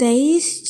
23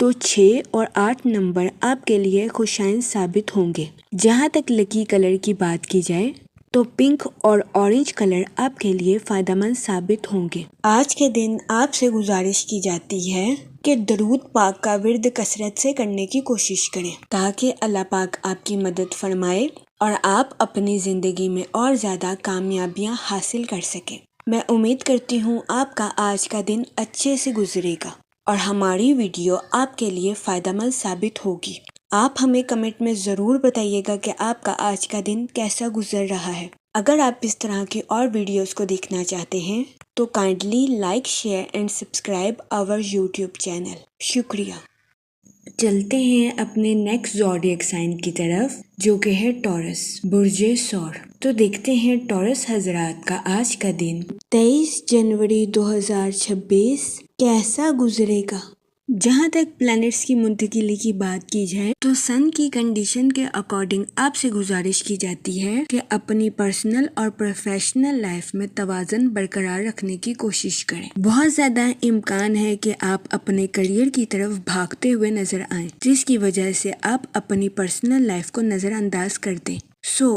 تو 6 اور 8 نمبر آپ کے لیے خوشائن ثابت ہوں گے۔ جہاں تک لکی کلر کی بات کی جائے تو پنک اور اورنج کلر آپ کے لیے فائدہ مند ثابت ہوں گے۔ آج کے دن آپ سے گزارش کی جاتی ہے کہ درود پاک کا ورد کثرت سے کرنے کی کوشش کریں تاکہ اللہ پاک آپ کی مدد فرمائے اور آپ اپنی زندگی میں اور زیادہ کامیابیاں حاصل کر سکیں۔ میں امید کرتی ہوں آپ کا آج کا دن اچھے سے گزرے گا اور ہماری ویڈیو آپ کے لیے فائدہ مند ثابت ہوگی۔ آپ ہمیں کمنٹ میں ضرور بتائیے گا کہ آپ کا آج کا دن کیسا گزر رہا ہے۔ اگر آپ اس طرح کی اور ویڈیوز کو دیکھنا چاہتے ہیں تو kindly like, share and subscribe our YouTube channel. شکریہ۔ چلتے ہیں اپنے نیکسٹ زوڈیک سائن کی طرف جو کہ ہے ٹورس، برج ثور۔ تو دیکھتے ہیں ٹورس حضرات کا آج کا دن 23 جنوری 2026 کیسا گزرے گا۔ جہاں تک پلانٹس کی منتقلی کی بات کی جائے تو سن کی کنڈیشن کے اکارڈنگ آپ سے گزارش کی جاتی ہے کہ اپنی پرسنل اور پروفیشنل لائف میں توازن برقرار رکھنے کی کوشش کریں۔ بہت زیادہ امکان ہے کہ آپ اپنے کریئر کی طرف بھاگتے ہوئے نظر آئیں جس کی وجہ سے آپ اپنی پرسنل لائف کو نظر انداز کر دیں۔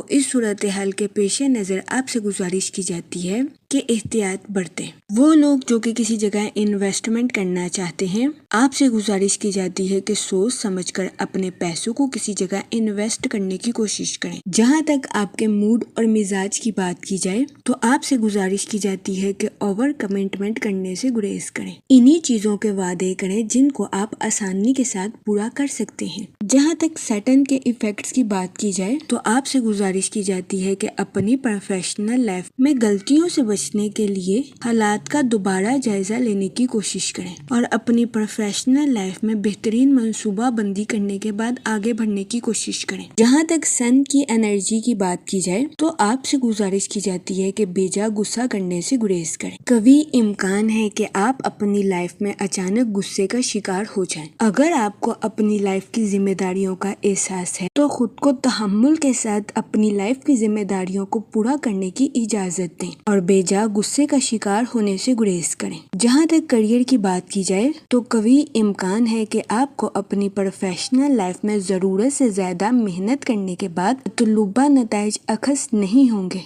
اس صورتحال کے پیش نظر آپ سے گزارش کی جاتی ہے کہ احتیاط برتیں۔ وہ لوگ جو کہ کسی جگہ انویسٹمنٹ کرنا چاہتے ہیں آپ سے گزارش کی جاتی ہے کہ سوچ سمجھ کر اپنے پیسوں کو کسی جگہ انویسٹ کرنے کی کوشش کریں۔ جہاں تک آپ کے موڈ اور مزاج کی بات کی جائے تو آپ سے گزارش کی جاتی ہے کہ اوور کمٹمنٹ کرنے سے گریز کریں۔ انہی چیزوں کے وعدے کریں جن کو آپ آسانی کے ساتھ پورا کر سکتے ہیں۔ جہاں تک سیٹن کے ایفیکٹس کی بات کی جائے تو آپ سے گزارش کی جاتی ہے کہ اپنی پروفیشنل لائف میں غلطیوں سے بچنے کے لیے حالات کا دوبارہ جائزہ لینے کی کوشش کریں اور اپنی پروفیشنل لائف میں بہترین منصوبہ بندی کرنے کے بعد آگے بڑھنے کی کوشش کریں۔ جہاں تک سن کی انرجی کی بات کی جائے تو آپ سے گزارش کی جاتی ہے کہ بیجا غصہ کرنے سے گریز کریں۔ کبھی امکان ہے کہ آپ اپنی لائف میں اچانک غصے کا شکار ہو جائیں۔ اگر آپ کو اپنی لائف کی ذمہ داریوں کا احساس ہے تو خود کو تحمل کے ساتھ اپنی لائف کی ذمہ داریوں کو پورا کرنے کی اجازت دیں اور بیجا غصے کا شکار ہونے سے گریز کریں۔ جہاں تک کریئر کی بات کی جائے تو کبھی امکان ہے کہ آپ کو اپنی پروفیشنل لائف میں ضرورت سے زیادہ محنت کرنے کے بعد مطلوبہ نتائج اخذ نہیں ہوں گے۔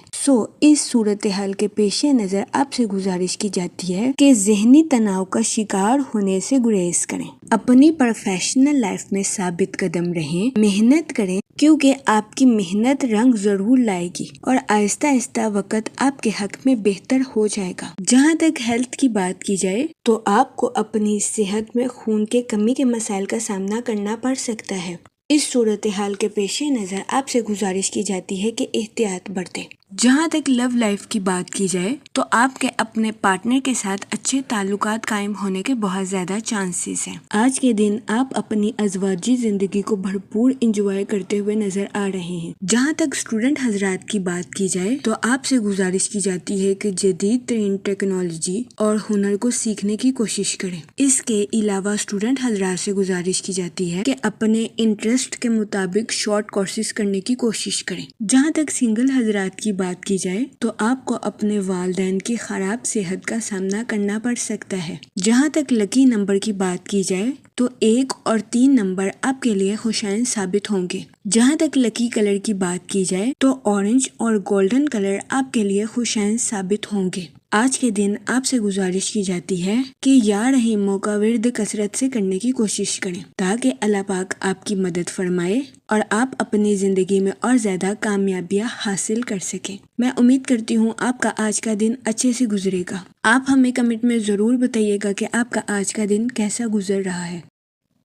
اس صورتحال کے پیش نظر آپ سے گزارش کی جاتی ہے کہ ذہنی تناؤ کا شکار ہونے سے گریز کریں۔ اپنی پروفیشنل لائف میں ثابت قدم رہیں، محنت کریں کیونکہ آپ کی محنت رنگ ضرور لائے گی اور آہستہ آہستہ وقت آپ کے حق میں بہتر ہو جائے گا۔ جہاں تک ہیلتھ کی بات کی جائے تو آپ کو اپنی صحت میں خون کے کمی کے مسائل کا سامنا کرنا پڑ سکتا ہے۔ اس صورتحال کے پیش نظر آپ سے گزارش کی جاتی ہے کہ احتیاط برتیں۔ جہاں تک لو لائف کی بات کی جائے تو آپ کے اپنے پارٹنر کے ساتھ اچھے تعلقات قائم ہونے کے بہت زیادہ چانسز ہیں۔ آج کے دن آپ اپنی ازواجی زندگی کو بھرپور انجوائے کرتے ہوئے نظر آ رہے ہیں۔ جہاں تک اسٹوڈنٹ حضرات کی بات کی جائے تو آپ سے گزارش کی جاتی ہے کہ جدید ترین ٹیکنالوجی اور ہنر کو سیکھنے کی کوشش کریں۔ اس کے علاوہ اسٹوڈنٹ حضرات سے گزارش کی جاتی ہے کہ اپنے انٹرسٹ کے مطابق شارٹ کورسز کرنے کی کوشش کریں۔ جہاں تک سنگل حضرات کی بات کی جائے تو آپ کو اپنے والدین کی خراب صحت کا سامنا کرنا پڑ سکتا ہے۔ جہاں تک لکی نمبر کی بات کی جائے تو 1 اور 3 نمبر آپ کے لیے خوشائن ثابت ہوں گے۔ جہاں تک لکی کلر کی بات کی جائے تو اورنج اور گولڈن کلر آپ کے لیے خوشائن ثابت ہوں گے۔ آج کے دن آپ سے گزارش کی جاتی ہے کہ یا رحیموں کا ورد کثرت سے کرنے کی کوشش کریں تاکہ اللہ پاک آپ کی مدد فرمائے اور آپ اپنی زندگی میں اور زیادہ کامیابیاں حاصل کر سکیں۔ میں امید کرتی ہوں آپ کا آج کا دن اچھے سے گزرے گا۔ آپ ہمیں کمنٹ میں ضرور بتائیے گا کہ آپ کا آج کا دن کیسا گزر رہا ہے۔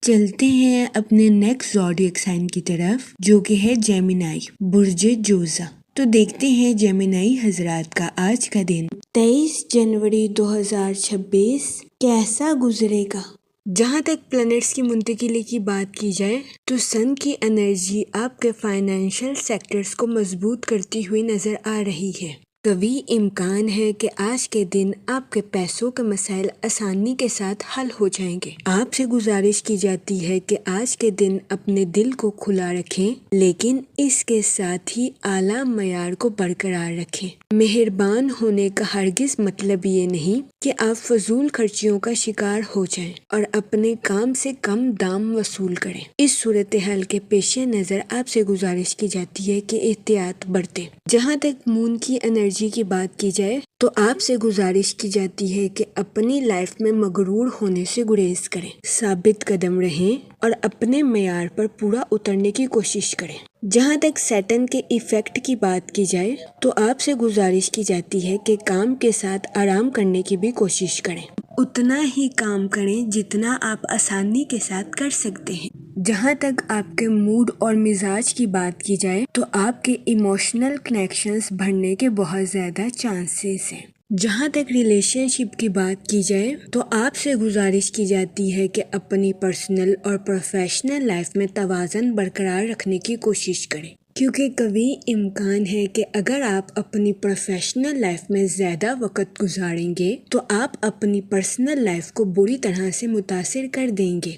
چلتے ہیں اپنے نیکسٹ زوڈیک سائن کی طرف جو کہ ہے جیمینائی، برج جوزا۔ تو دیکھتے ہیں جیمینائی حضرات کا آج کا دن 23 جنوری 2026 کیسا گزرے گا۔ جہاں تک پلانٹس کی منتقلی کی بات کی جائے تو سن کی انرجی آپ کے فائنینشیل سیکٹرز کو مضبوط کرتی ہوئی نظر آ رہی ہے۔ کبھی امکان ہے کہ آج کے دن آپ کے پیسوں کے مسائل آسانی کے ساتھ حل ہو جائیں گے۔ آپ سے گزارش کی جاتی ہے کہ آج کے دن اپنے دل کو کھلا رکھیں، لیکن اس کے ساتھ ہی اعلیٰ معیار کو برقرار رکھیں۔ مہربان ہونے کا ہرگز مطلب یہ نہیں کہ آپ فضول خرچیوں کا شکار ہو جائیں اور اپنے کام سے کم دام وصول کریں۔ اس صورتحال کے پیش نظر آپ سے گزارش کی جاتی ہے کہ احتیاط برتیں۔ جہاں تک مون کی انرجی کی بات کی جائے تو آپ سے گزارش کی جاتی ہے کہ اپنی لائف میں مغرور ہونے سے گریز کریں، ثابت قدم رہیں اور اپنے معیار پر پورا اترنے کی کوشش کریں۔ جہاں تک سیٹن کے ایفیکٹ کی بات کی جائے تو آپ سے گزارش کی جاتی ہے کہ کام کے ساتھ آرام کرنے کی بھی کوشش کریں، اتنا ہی کام کریں جتنا آپ آسانی کے ساتھ کر سکتے ہیں۔ جہاں تک آپ کے موڈ اور مزاج کی بات کی جائے تو آپ کے ایموشنل کنیکشنز بڑھنے کے بہت زیادہ چانسز ہیں۔ جہاں تک ریلیشن شپ کی بات کی جائے تو آپ سے گزارش کی جاتی ہے کہ اپنی پرسنل اور پروفیشنل لائف میں توازن برقرار رکھنے کی کوشش کریں، کیونکہ کبھی امکان ہے کہ اگر آپ اپنی پروفیشنل لائف میں زیادہ وقت گزاریں گے تو آپ اپنی پرسنل لائف کو بری طرح سے متاثر کر دیں گے۔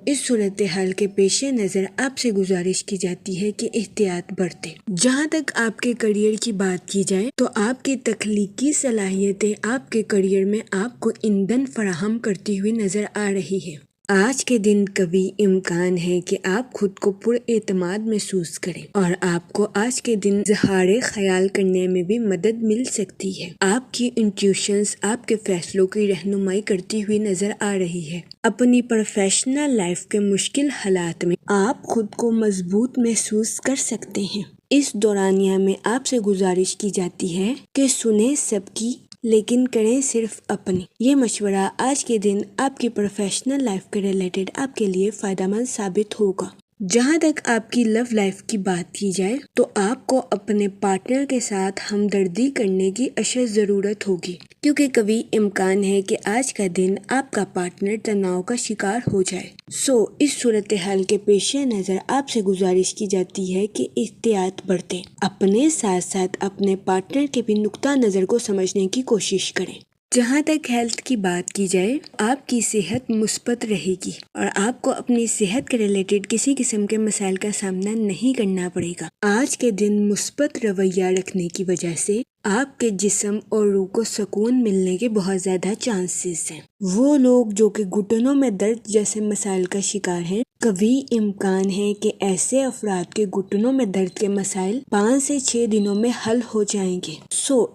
اس صورتحال کے پیش نظر آپ سے گزارش کی جاتی ہے کہ احتیاط برتیں۔ جہاں تک آپ کے کریئر کی بات کی جائے تو آپ کی تخلیقی صلاحیتیں آپ کے کریئر میں آپ کو ایندھن فراہم کرتی ہوئی نظر آ رہی ہے۔ آج کے دن کبھی امکان ہے کہ آپ خود کو پر اعتماد محسوس کریں اور آپ کو آج کے دن اظہار خیال کرنے میں بھی مدد مل سکتی ہے۔ آپ کی انٹیوشنز آپ کے فیصلوں کی رہنمائی کرتی ہوئی نظر آ رہی ہے۔ اپنی پروفیشنل لائف کے مشکل حالات میں آپ خود کو مضبوط محسوس کر سکتے ہیں۔ اس دورانیہ میں آپ سے گزارش کی جاتی ہے کہ سنیں سب کی لیکن کریں صرف اپنی۔ یہ مشورہ آج کے دن آپ کی پروفیشنل لائف کے ریلیٹڈ آپ کے لیے فائدہ مند ثابت ہوگا۔ جہاں تک آپ کی لو لائف کی بات کی جائے تو آپ کو اپنے پارٹنر کے ساتھ ہمدردی کرنے کی اشد ضرورت ہوگی، کیونکہ کبھی امکان ہے کہ آج کا دن آپ کا پارٹنر تناؤ کا شکار ہو جائے۔ اس صورتحال کے پیش نظر آپ سے گزارش کی جاتی ہے کہ احتیاط برتیں، اپنے ساتھ ساتھ اپنے پارٹنر کے بھی نقطہ نظر کو سمجھنے کی کوشش کریں۔ جہاں تک ہیلتھ کی بات کی جائے آپ کی صحت مثبت رہے گی اور آپ کو اپنی صحت کے ریلیٹڈ کسی قسم کے مسائل کا سامنا نہیں کرنا پڑے گا۔ آج کے دن مثبت رویہ رکھنے کی وجہ سے آپ کے جسم اور روح کو سکون ملنے کے بہت زیادہ چانسز ہیں۔ وہ لوگ جو کہ گھٹنوں میں درد جیسے مسائل کا شکار ہیں، کبھی امکان ہے کہ ایسے افراد کے گھٹنوں میں درد کے مسائل 5 سے 6 دنوں میں حل ہو جائیں گے۔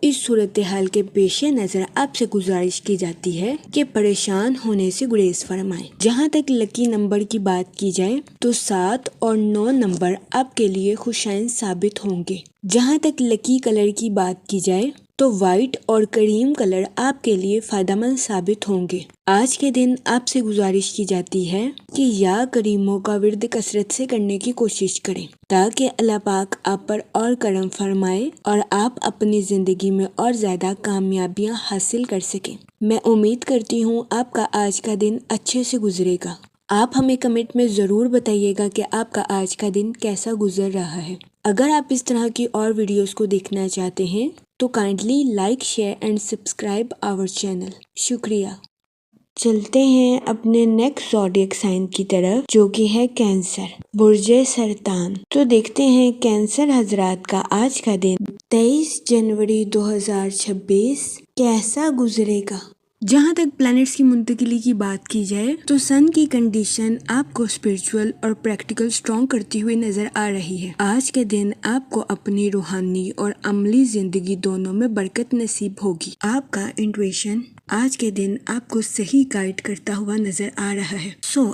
اس صورتحال کے پیش نظر آپ سے گزارش کی جاتی ہے کہ پریشان ہونے سے گریز فرمائیں۔ جہاں تک لکی نمبر کی بات کی جائے تو 7 اور 9 نمبر آپ کے لیے خوشائن ثابت ہوں گے۔ جہاں تک لکی کلر کی بات کی جائے تو وائٹ اور کریم کلر آپ کے لیے فائدہ مند ثابت ہوں گے۔ آج کے دن آپ سے گزارش کی جاتی ہے کہ یا کریموں کا ورد کثرت سے کرنے کی کوشش کریں تاکہ اللہ پاک آپ پر اور کرم فرمائے اور آپ اپنی زندگی میں اور زیادہ کامیابیاں حاصل کر سکیں۔ میں امید کرتی ہوں آپ کا آج کا دن اچھے سے گزرے گا۔ آپ ہمیں کمنٹ میں ضرور بتائیے گا کہ آپ کا آج کا دن کیسا گزر رہا ہے۔ اگر آپ اس طرح کی اور ویڈیوز کو دیکھنا چاہتے ہیں تو kindly like, share and subscribe our channel. شکریہ۔ چلتے ہیں اپنے نیکسٹ زوڈیک سائن کی طرف جو کہ ہے کینسر، برج سرطان۔ تو دیکھتے ہیں کینسر حضرات کا آج کا دن 23 جنوری 2026 کیسا گزرے گا۔ جہاں تک پلانٹس کی منتقلی کی بات کی جائے تو سن کی کنڈیشن آپ کو اسپرچول اور پریکٹیکل اسٹرانگ کرتی ہوئی نظر آ رہی ہے۔ آج کے دن آپ کو اپنی روحانی اور عملی زندگی دونوں میں برکت نصیب ہوگی۔ آپ کا انٹویشن آج کے دن آپ کو صحیح گائیڈ کرتا ہوا نظر آ رہا ہے۔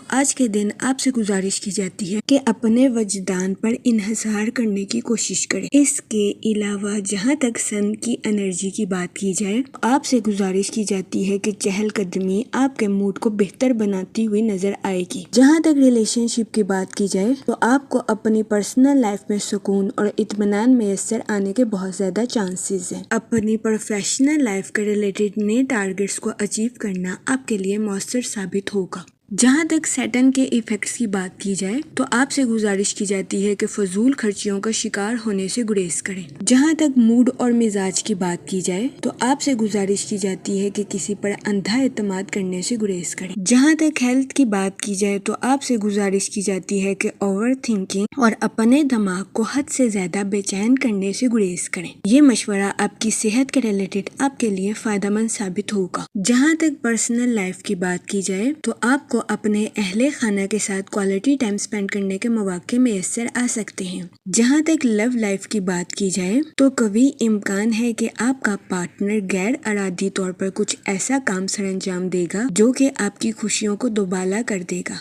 آج کے دن آپ سے گزارش کی جاتی ہے کہ اپنے وجدان پر انحصار کرنے کی کوشش کریں۔ اس کے علاوہ جہاں تک سن کی انرجی کی بات کی جائے آپ سے گزارش کی جاتی ہے کہ چہل قدمی آپ کے موڈ کو بہتر بناتی ہوئی نظر آئے گی۔ جہاں تک ریلیشن شپ کی بات کی جائے تو آپ کو اپنی پرسنل لائف میں سکون اور اطمینان میسر آنے کے بہت زیادہ چانسز ہیں۔ اپنی پروفیشنل لائف کے ریلیٹڈ نئے ٹارگیٹس کو اچیو کرنا آپ کے لیے مؤثر ثابت ہوگا۔ جہاں تک سیٹن کے ایفیکٹس کی بات کی جائے تو آپ سے گزارش کی جاتی ہے کہ فضول خرچیوں کا شکار ہونے سے گریز کریں۔ جہاں تک موڈ اور مزاج کی بات کی جائے تو آپ سے گزارش کی جاتی ہے کہ کسی پر اندھا اعتماد کرنے سے گریز کریں۔ جہاں تک ہیلتھ کی بات کی جائے تو آپ سے گزارش کی جاتی ہے کہ اوور تھنکنگ اور اپنے دماغ کو حد سے زیادہ بے چین کرنے سے گریز کریں۔ یہ مشورہ آپ کی صحت کے ریلیٹڈ آپ کے لیے فائدہ مند ثابت ہوگا۔ جہاں تک پرسنل لائف کی بات کی جائے تو آپ کو اپنے اہل خانہ کے ساتھ کوالٹی ٹائم سپینڈ کرنے کے مواقع میسر آ سکتے ہیں۔ جہاں تک لو لائف کی بات کی جائے تو قوی امکان ہے کہ آپ کا پارٹنر غیر ارادی طور پر کچھ ایسا کام سر انجام دے گا جو کہ آپ کی خوشیوں کو دوبالا کر دے گا۔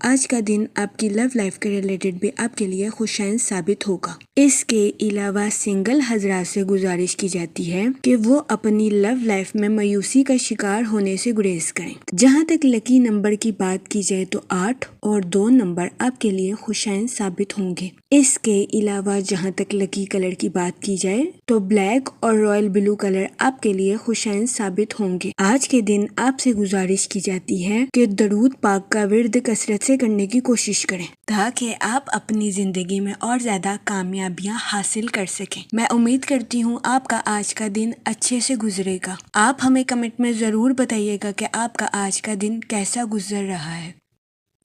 آج کا دن آپ کی لو لائف کے ریلیٹڈ بھی آپ کے لیے خوشائن ثابت ہوگا۔ اس کے علاوہ سنگل حضرات سے گزارش کی جاتی ہے کہ وہ اپنی لو لائف میں مایوسی کا شکار ہونے سے گریز کریں۔ جہاں تک لکی نمبر کی بات کی جائے تو 8 اور 2 نمبر آپ کے لیے خوشائن ثابت ہوں گے۔ اس کے علاوہ جہاں تک لکی کلر کی بات کی جائے تو بلیک اور رائل بلو کلر آپ کے لیے خوشائن ثابت ہوں گے۔ آج کے دن آپ سے گزارش کی جاتی ہے کہ درود پاک کا ورد کثرت سے کرنے کی کوشش کریں تاکہ آپ اپنی زندگی میں اور زیادہ کامیابیاں حاصل کر سکیں۔ میں امید کرتی ہوں آپ کا آج کا دن اچھے سے گزرے گا۔ آپ ہمیں کمنٹ میں ضرور بتائیے گا کہ آپ کا آج کا دن کیسا گزر رہا ہے۔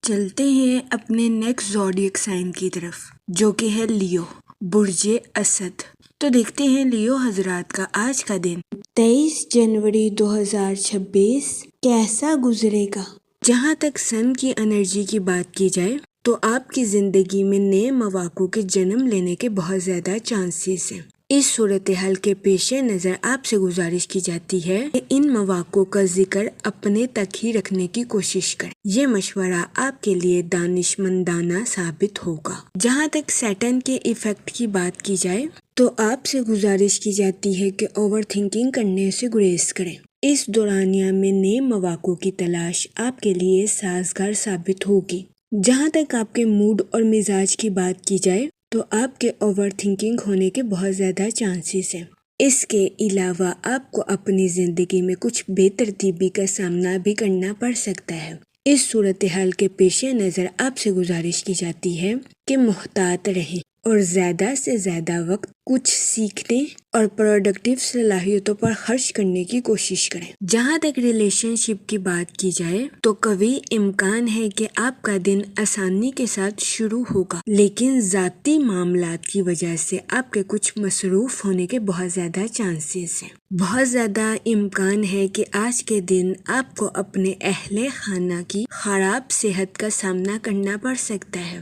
چلتے ہیں اپنے نیکسٹ زوڈیک سائن کی طرف جو کہ ہے لیو، برج اسد۔ تو دیکھتے ہیں لیو حضرات کا آج کا دن 23 جنوری 2026 کیسا گزرے گا۔ جہاں تک سن کی انرجی کی بات کی جائے تو آپ کی زندگی میں نئے مواقع کے جنم لینے کے بہت زیادہ چانسز ہیں۔ اس صورتحال کے پیش نظر آپ سے گزارش کی جاتی ہے کہ ان مواقع کا ذکر اپنے تک ہی رکھنے کی کوشش کریں۔ یہ مشورہ آپ کے لیے دانش مندانہ ثابت ہوگا۔ جہاں تک سیٹن کے ایفیکٹ کی بات کی جائے تو آپ سے گزارش کی جاتی ہے کہ اوور تھنکنگ کرنے سے گریز کریں۔ اس دورانیہ میں نئے مواقع کی تلاش آپ کے لیے سازگار ثابت ہوگی۔ جہاں تک آپ کے موڈ اور مزاج کی بات کی جائے تو آپ کے اوور تھنکنگ ہونے کے بہت زیادہ چانسز ہیں۔ اس کے علاوہ آپ کو اپنی زندگی میں کچھ بے ترتیبی کا سامنا بھی کرنا پڑ سکتا ہے۔ اس صورتحال کے پیش نظر آپ سے گزارش کی جاتی ہے کہ محتاط رہیں اور زیادہ سے زیادہ وقت کچھ سیکھنے اور پروڈکٹیو صلاحیتوں پر خرچ کرنے کی کوشش کریں۔ جہاں تک ریلیشن شپ کی بات کی جائے تو قوی امکان ہے کہ آپ کا دن آسانی کے ساتھ شروع ہوگا، لیکن ذاتی معاملات کی وجہ سے آپ کے کچھ مصروف ہونے کے بہت زیادہ چانسز ہیں۔ بہت زیادہ امکان ہے کہ آج کے دن آپ کو اپنے اہل خانہ کی خراب صحت کا سامنا کرنا پڑ سکتا ہے۔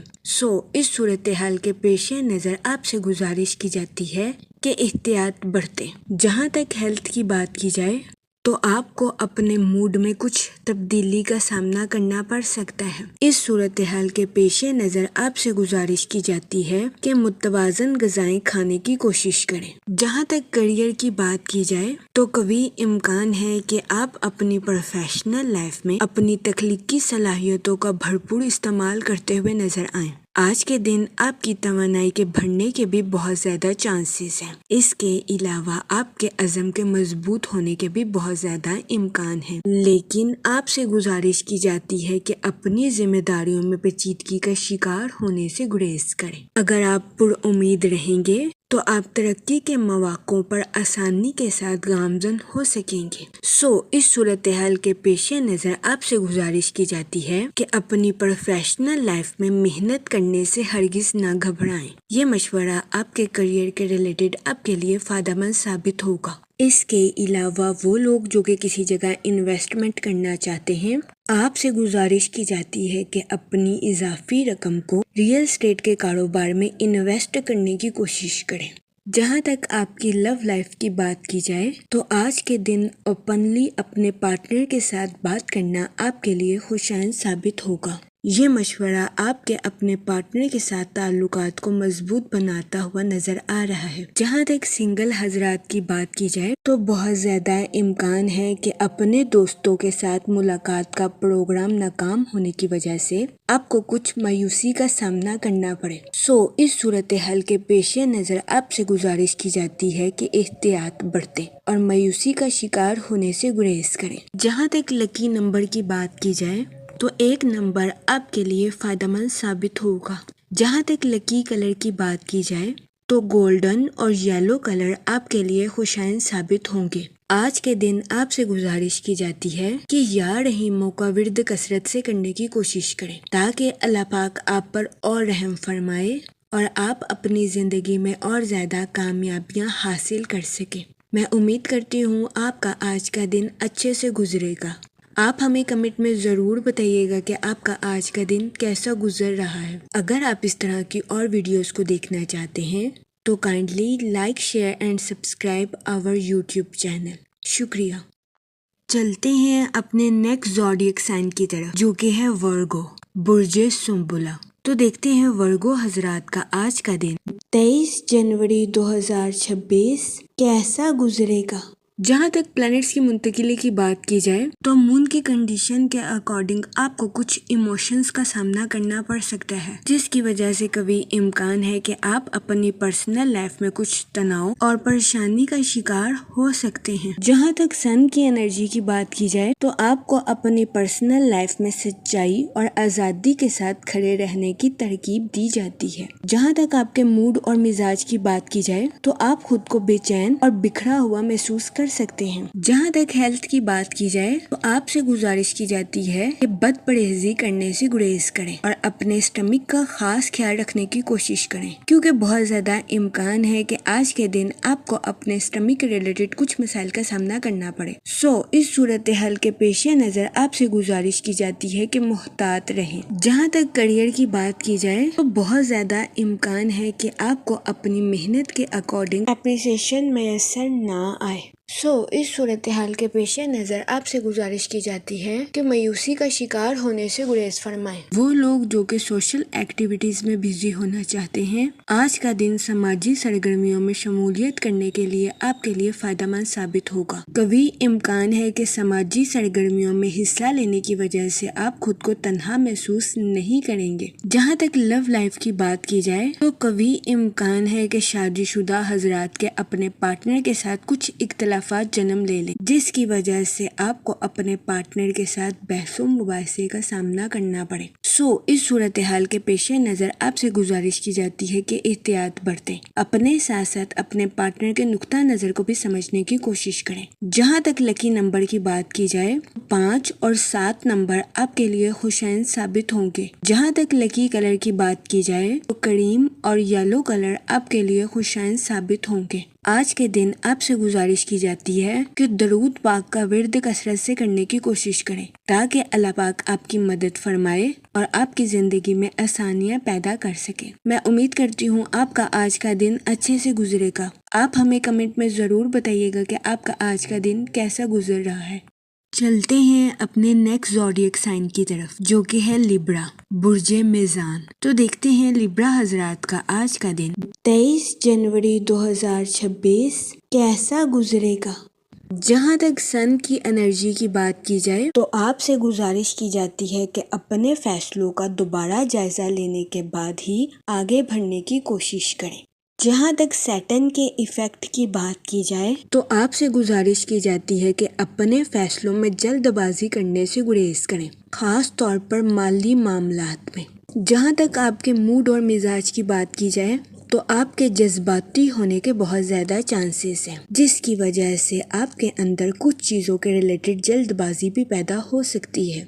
اس صورتحال کے پیش نظر آپ سے گزارش کی جاتی ہے کہ احتیاط برتیں۔ جہاں تک ہیلتھ کی بات کی جائے تو آپ کو اپنے موڈ میں کچھ تبدیلی کا سامنا کرنا پڑ سکتا ہے۔ اس صورتحال کے پیش نظر آپ سے گزارش کی جاتی ہے کہ متوازن غذائیں کھانے کی کوشش کریں۔ جہاں تک کریئر کی بات کی جائے تو قوی امکان ہے کہ آپ اپنی پروفیشنل لائف میں اپنی تخلیقی صلاحیتوں کا بھرپور استعمال کرتے ہوئے نظر آئیں۔ آج کے دن آپ کی توانائی کے بڑھنے کے بھی بہت زیادہ چانسز ہیں۔ اس کے علاوہ آپ کے عزم کے مضبوط ہونے کے بھی بہت زیادہ امکان ہیں، لیکن آپ سے گزارش کی جاتی ہے کہ اپنی ذمہ داریوں میں پیچیدگی کا شکار ہونے سے گریز کریں۔ اگر آپ پر امید رہیں گے تو آپ ترقی کے مواقع پر آسانی کے ساتھ گامزن ہو سکیں گے۔ اس صورتحال کے پیش نظر آپ سے گزارش کی جاتی ہے کہ اپنی پروفیشنل لائف میں محنت کرنے سے ہرگز نہ گھبرائیں۔ یہ مشورہ آپ کے کریئر کے ریلیٹڈ آپ کے لیے فائدہ مند ثابت ہوگا۔ اس کے علاوہ وہ لوگ جو کہ کسی جگہ انویسٹمنٹ کرنا چاہتے ہیں، آپ سے گزارش کی جاتی ہے کہ اپنی اضافی رقم کو ریئل اسٹیٹ کے کاروبار میں انویسٹ کرنے کی کوشش کریں۔ جہاں تک آپ کی لو لائف کی بات کی جائے تو آج کے دن اوپنلی اپنے پارٹنر کے ساتھ بات کرنا آپ کے لیے خوشائن ثابت ہوگا۔ یہ مشورہ آپ کے اپنے پارٹنر کے ساتھ تعلقات کو مضبوط بناتا ہوا نظر آ رہا ہے۔ جہاں تک سنگل حضرات کی بات کی جائے تو بہت زیادہ امکان ہے کہ اپنے دوستوں کے ساتھ ملاقات کا پروگرام ناکام ہونے کی وجہ سے آپ کو کچھ مایوسی کا سامنا کرنا پڑے۔ اس صورتحال کے پیش نظر آپ سے گزارش کی جاتی ہے کہ احتیاط برتیں اور مایوسی کا شکار ہونے سے گریز کریں۔ جہاں تک لکی نمبر کی بات کی جائے تو 1 نمبر آپ کے لیے فائدہ مند ثابت ہوگا۔ جہاں تک لکی کلر کی بات کی جائے تو گولڈن اور یلو کلر آپ کے لیے خوشائن ثابت ہوں گے۔ آج کے دن آپ سے گزارش کی جاتی ہے کہ یا رحیموں کا ورد کثرت سے کرنے کی کوشش کریں تاکہ اللہ پاک آپ پر اور رحم فرمائے اور آپ اپنی زندگی میں اور زیادہ کامیابیاں حاصل کر سکیں۔ میں امید کرتی ہوں آپ کا آج کا دن اچھے سے گزرے گا۔ آپ ہمیں کمنٹ میں ضرور بتائیے گا کہ آپ کا آج کا دن کیسا گزر رہا ہے۔ اگر آپ اس طرح کی اور ویڈیوز کو دیکھنا چاہتے ہیں تو kindly like share and subscribe our YouTube channel. شکریہ۔ چلتے ہیں اپنے نیکسٹ زوڈیک سائن کی طرف جو کہ ہے ورگو، برج سنبلہ۔ تو دیکھتے ہیں ورگو حضرات کا آج کا دن 23 جنوری 2026 کیسا گزرے گا۔ جہاں تک پلانٹس کی منتقلی کی بات کی جائے تو مون کی کنڈیشن کے اکارڈنگ آپ کو کچھ ایموشنز کا سامنا کرنا پڑ سکتا ہے، جس کی وجہ سے کبھی امکان ہے کہ آپ اپنی پرسنل لائف میں کچھ تناؤ اور پریشانی کا شکار ہو سکتے ہیں۔ جہاں تک سن کی انرجی کی بات کی جائے تو آپ کو اپنی پرسنل لائف میں سچائی اور آزادی کے ساتھ کھڑے رہنے کی ترغیب دی جاتی ہے۔ جہاں تک آپ کے موڈ اور مزاج کی بات کی جائے تو آپ خود کو بے چین اور بکھرا ہوا محسوس کر سکتے ہیں۔ جہاں تک ہیلتھ کی بات کی جائے تو آپ سے گزارش کی جاتی ہے کہ بد پرہیزی کرنے سے گریز کریں اور اپنے اسٹمک کا خاص خیال رکھنے کی کوشش کریں، کیونکہ بہت زیادہ امکان ہے کہ آج کے دن آپ کو اپنے اسٹمک کے ریلیٹڈ کچھ مسائل کا سامنا کرنا پڑے۔ اس صورتحال کے پیش نظر آپ سے گزارش کی جاتی ہے کہ محتاط رہیں۔ جہاں تک کریئر کی بات کی جائے تو بہت زیادہ امکان ہے کہ آپ کو اپنی محنت کے اکارڈنگ اپریسیشن میسر نہ آئے۔ اس صورتحال کے پیش نظر آپ سے گزارش کی جاتی ہے کہ مایوسی کا شکار ہونے سے گریز فرمائیں۔ وہ لوگ جو کہ سوشل ایکٹیویٹیز میں بزی ہونا چاہتے ہیں، آج کا دن سماجی سرگرمیوں میں شمولیت کرنے کے لیے آپ کے لیے فائدہ مند ثابت ہوگا۔ کبھی امکان ہے کہ سماجی سرگرمیوں میں حصہ لینے کی وجہ سے آپ خود کو تنہا محسوس نہیں کریں گے۔ جہاں تک لو لائف کی بات کی جائے تو کبھی امکان ہے کہ شادی شدہ حضرات کے اپنے پارٹنر کے ساتھ کچھ اختلافات جنم لے لیں، جس کی وجہ سے آپ کو اپنے پارٹنر کے ساتھ بحث و مباحثے کا سامنا کرنا پڑے۔ اس صورتحال کے پیش نظر آپ سے گزارش کی جاتی ہے کہ احتیاط برتیں، اپنے ساتھ ساتھ اپنے پارٹنر کے نقطہ نظر کو بھی سمجھنے کی کوشش کریں۔ جہاں تک لکی نمبر کی بات کی جائے 5 اور 7 نمبر آپ کے لیے خوشائن ثابت ہوں گے۔ جہاں تک لکی کلر کی بات کی جائے تو کریم اور یلو کلر آپ کے لیے خوشائن ثابت ہوں گے۔ آج کے دن آپ سے گزارش کی جاتی ہے کہ درود پاک کا ورد کثرت سے کرنے کی کوشش کریں تاکہ اللہ پاک آپ کی مدد فرمائے اور آپ کی زندگی میں آسانیاں پیدا کر سکے۔ میں امید کرتی ہوں آپ کا آج کا دن اچھے سے گزرے گا۔ آپ ہمیں کمنٹ میں ضرور بتائیے گا کہ آپ کا آج کا دن کیسا گزر رہا ہے۔ چلتے ہیں اپنے نیکسٹ زوڈیک سائن کی طرف جو کہ ہے لیبرا، برج میزان۔ تو دیکھتے ہیں لیبرا حضرات کا آج کا دن 23 جنوری 2026 کیسا گزرے گا۔ جہاں تک سن کی انرجی کی بات کی جائے تو آپ سے گزارش کی جاتی ہے کہ اپنے فیصلوں کا دوبارہ جائزہ لینے کے بعد ہی آگے بڑھنے کی کوشش کریں۔ جہاں تک سیٹن کے ایفیکٹ کی بات کی جائے تو آپ سے گزارش کی جاتی ہے کہ اپنے فیصلوں میں جلد بازی کرنے سے گریز کریں، خاص طور پر مالی معاملات میں۔ جہاں تک آپ کے موڈ اور مزاج کی بات کی جائے تو آپ کے جذباتی ہونے کے بہت زیادہ چانسز ہیں، جس کی وجہ سے آپ کے اندر کچھ چیزوں کے ریلیٹڈ جلد بازی بھی پیدا ہو سکتی ہے۔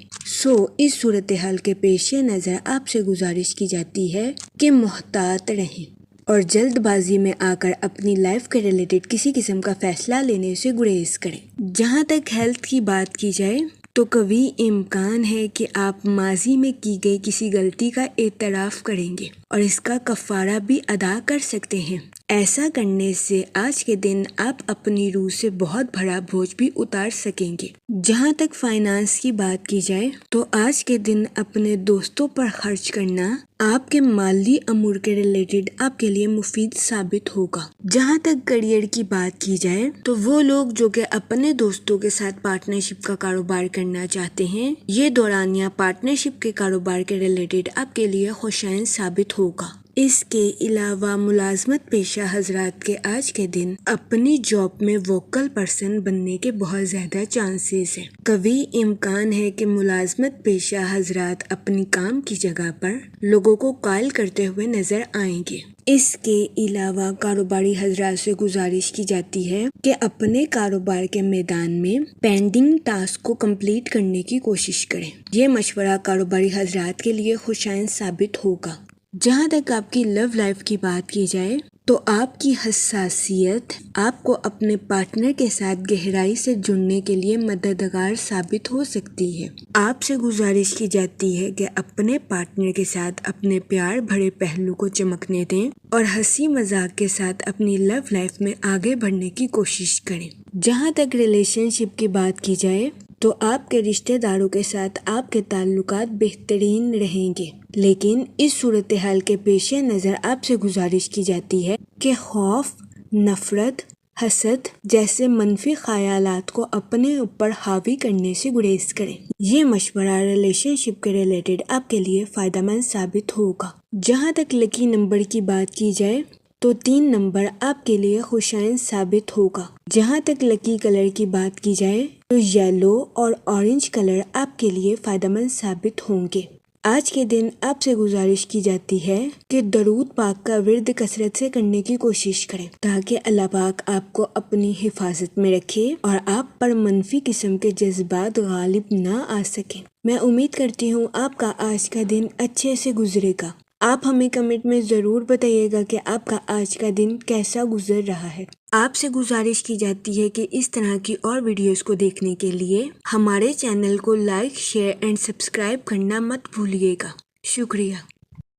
اس صورتحال کے پیش نظر آپ سے گزارش کی جاتی ہے کہ محتاط رہیں اور جلد بازی میں آ کر اپنی لائف کے ریلیٹڈ کسی قسم کا فیصلہ لینے سے گریز کریں۔ جہاں تک ہیلتھ کی بات کی جائے تو کبھی امکان ہے کہ آپ ماضی میں کی گئی کسی غلطی کا اعتراف کریں گے اور اس کا کفارہ بھی ادا کر سکتے ہیں۔ ایسا کرنے سے آج کے دن آپ اپنی روح سے بہت بڑا بوجھ بھی اتار سکیں گے۔ جہاں تک فائنانس کی بات کی جائے تو آج کے دن اپنے دوستوں پر خرچ کرنا آپ کے مالی امور کے ریلیٹڈ آپ کے لیے مفید ثابت ہوگا۔ جہاں تک کریئر کی بات کی جائے تو وہ لوگ جو کہ اپنے دوستوں کے ساتھ پارٹنرشپ کا کاروبار کرنا چاہتے ہیں، یہ دورانیہ پارٹنرشپ کے کاروبار کے ریلیٹڈ آپ کے لیے خوشائن ثابت ہوگا۔ اس کے علاوہ ملازمت پیشہ حضرات کے آج کے دن اپنی جاب میں ووکل پرسن بننے کے بہت زیادہ چانسز ہیں۔ قوی امکان ہے کہ ملازمت پیشہ حضرات اپنی کام کی جگہ پر لوگوں کو قائل کرتے ہوئے نظر آئیں گے۔ اس کے علاوہ کاروباری حضرات سے گزارش کی جاتی ہے کہ اپنے کاروبار کے میدان میں پینڈنگ ٹاسک کو کمپلیٹ کرنے کی کوشش کریں۔ یہ مشورہ کاروباری حضرات کے لیے خوشائند ثابت ہوگا۔ جہاں تک آپ کی لو لائف کی بات کی جائے تو آپ کی حساسیت آپ کو اپنے پارٹنر کے ساتھ گہرائی سے جڑنے کے لیے مددگار ثابت ہو سکتی ہے۔ آپ سے گزارش کی جاتی ہے کہ اپنے پارٹنر کے ساتھ اپنے پیار بھرے پہلو کو چمکنے دیں اور ہنسی مذاق کے ساتھ اپنی لو لائف میں آگے بڑھنے کی کوشش کریں۔ جہاں تک ریلیشن شپ کی بات کی جائے تو آپ کے رشتہ داروں کے ساتھ آپ کے تعلقات بہترین رہیں گے، لیکن اس صورتحال کے پیش نظر آپ سے گزارش کی جاتی ہے کہ خوف، نفرت، حسد جیسے منفی خیالات کو اپنے اوپر حاوی کرنے سے گریز کریں۔ یہ مشورہ ریلیشن شپ کے ریلیٹڈ آپ کے لیے فائدہ مند ثابت ہوگا۔ جہاں تک لکی نمبر کی بات کی جائے تو 3 نمبر آپ کے لیے خوشائند ثابت ہوگا۔ جہاں تک لکی کلر کی بات کی جائے تو یلو اور اورنج کلر آپ کے لیے فائدہ مند ثابت ہوں گے۔ آج کے دن آپ سے گزارش کی جاتی ہے کہ درود پاک کا ورد کثرت سے کرنے کی کوشش کریں تاکہ اللہ پاک آپ کو اپنی حفاظت میں رکھے اور آپ پر منفی قسم کے جذبات غالب نہ آ سکیں۔ میں امید کرتی ہوں آپ کا آج کا دن اچھے سے گزرے گا۔ آپ ہمیں کمنٹ میں ضرور بتائیے گا کہ آپ کا آج کا دن کیسا گزر رہا ہے۔ آپ سے گزارش کی جاتی ہے کہ اس طرح کی اور ویڈیوز کو دیکھنے کے لیے ہمارے چینل کو لائک، شیئر اینڈ سبسکرائب کرنا مت بھولیے گا۔ شکریہ۔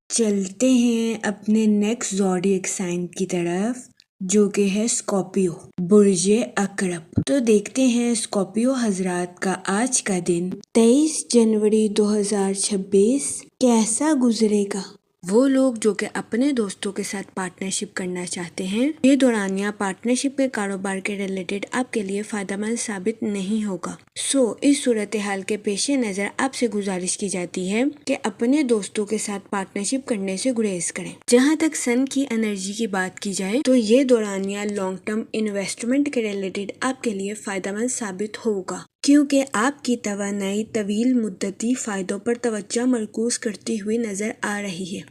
چلتے ہیں اپنے نیکسٹ زوڈیک سائن کی طرف جو کہ ہے اسکارپیو، برج عقرب۔ تو دیکھتے ہیں اسکارپیو حضرات کا آج کا دن 23 جنوری 2026 کیسا گزرے گا۔ وہ لوگ جو کہ اپنے دوستوں کے ساتھ پارٹنرشپ کرنا چاہتے ہیں، یہ دورانیہ پارٹنرشپ کے کاروبار کے ریلیٹڈ آپ کے لیے فائدہ مند ثابت نہیں ہوگا۔ اس صورتحال کے پیش نظر آپ سے گزارش کی جاتی ہے کہ اپنے دوستوں کے ساتھ پارٹنرشپ کرنے سے گریز کریں۔ جہاں تک سن کی انرجی کی بات کی جائے تو یہ دورانیہ لانگ ٹرم انویسٹمنٹ کے ریلیٹڈ آپ کے لیے فائدہ مند ثابت ہوگا، کیونکہ آپ کی توانائی طویل مدتی فائدوں پر توجہ مرکوز کرتی ہوئی نظر آ رہی ہے۔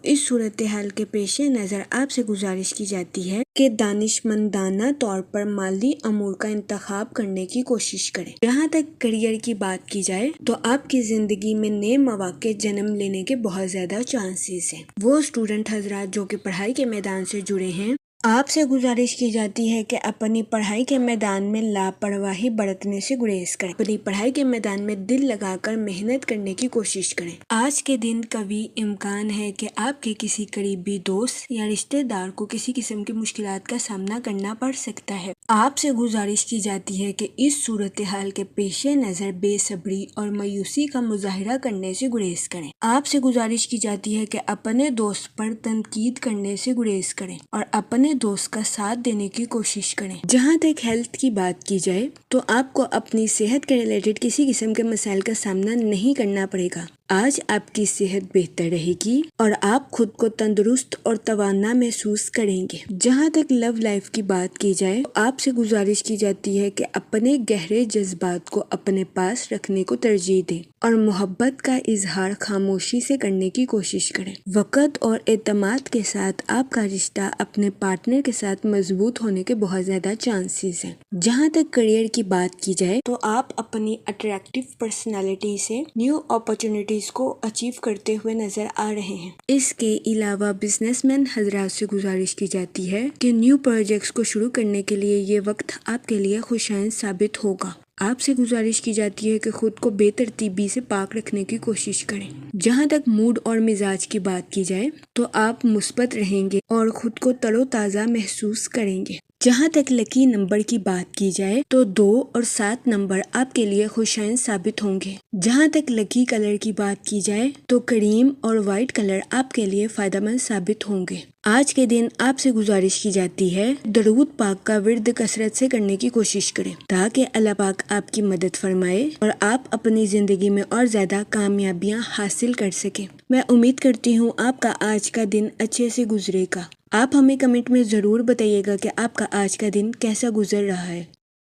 اس صورتحال کے پیش نظر آپ سے گزارش کی جاتی ہے کہ دانشمندانہ طور پر مالی امور کا انتخاب کرنے کی کوشش کریں۔ جہاں تک کریئر کی بات کی جائے تو آپ کی زندگی میں نئے مواقع جنم لینے کے بہت زیادہ چانسز ہیں۔ وہ اسٹوڈنٹ حضرات جو کہ پڑھائی کے میدان سے جڑے ہیں، آپ سے گزارش کی جاتی ہے کہ اپنی پڑھائی کے میدان میں لاپرواہی برتنے سے گریز کریں۔ اپنی پڑھائی کے میدان میں دل لگا کر محنت کرنے کی کوشش کریں۔ آج کے دن قوی امکان ہے کہ آپ کے کسی قریبی دوست یا رشتہ دار کو کسی قسم کی مشکلات کا سامنا کرنا پڑ سکتا ہے۔ آپ سے گزارش کی جاتی ہے کہ اس صورتحال کے پیش نظر بے صبری اور مایوسی کا مظاہرہ کرنے سے گریز کریں۔ آپ سے گزارش کی جاتی ہے کہ اپنے دوست پر تنقید کرنے سے گریز کریں اور اپنے دوست کا ساتھ دینے کی کوشش کریں۔ جہاں تک ہیلتھ کی بات کی جائے تو آپ کو اپنی صحت کے ریلیٹڈ کسی قسم کے مسائل کا سامنا نہیں کرنا پڑے گا۔ آج آپ کی صحت بہتر رہے گی اور آپ خود کو تندرست اور توانا محسوس کریں گے۔ جہاں تک لو لائف کی بات کی جائے تو آپ سے گزارش کی جاتی ہے کہ اپنے گہرے جذبات کو اپنے پاس رکھنے کو ترجیح دیں اور محبت کا اظہار خاموشی سے کرنے کی کوشش کریں۔ وقت اور اعتماد کے ساتھ آپ کا رشتہ اپنے پارٹنر کے ساتھ مضبوط ہونے کے بہت زیادہ چانسز ہیں۔ جہاں تک کریئر کی بات کی جائے تو آپ اپنی اٹریکٹیو پرسنالٹی سے نیو اپرچونٹیز کو اچیو کرتے ہوئے نظر آ رہے ہیں۔ اس کے علاوہ بزنس مین حضرات سے گزارش کی جاتی ہے کہ نیو پروجیکٹس کو شروع کرنے کے لیے یہ وقت آپ کے لیے خوشائند ثابت ہوگا۔ آپ سے گزارش کی جاتی ہے کہ خود کو بے ترتیبی سے پاک رکھنے کی کوشش کریں۔ جہاں تک موڈ اور مزاج کی بات کی جائے تو آپ مثبت رہیں گے اور خود کو تر و تازہ محسوس کریں گے۔ جہاں تک لکی نمبر کی بات کی جائے تو 2 اور 7 نمبر آپ کے لیے خوشائن ثابت ہوں گے۔ جہاں تک لکی کلر کی بات کی جائے تو کریم اور وائٹ کلر آپ کے لیے فائدہ مند ثابت ہوں گے۔ آج کے دن آپ سے گزارش کی جاتی ہے درود پاک کا ورد کثرت سے کرنے کی کوشش کریں تاکہ اللہ پاک آپ کی مدد فرمائے اور آپ اپنی زندگی میں اور زیادہ کامیابیاں حاصل کر سکیں۔ میں امید کرتی ہوں آپ کا آج کا دن اچھے سے گزرے گا۔ آپ ہمیں کمنٹ میں ضرور بتائیے گا کہ آپ کا آج کا دن کیسا گزر رہا ہے۔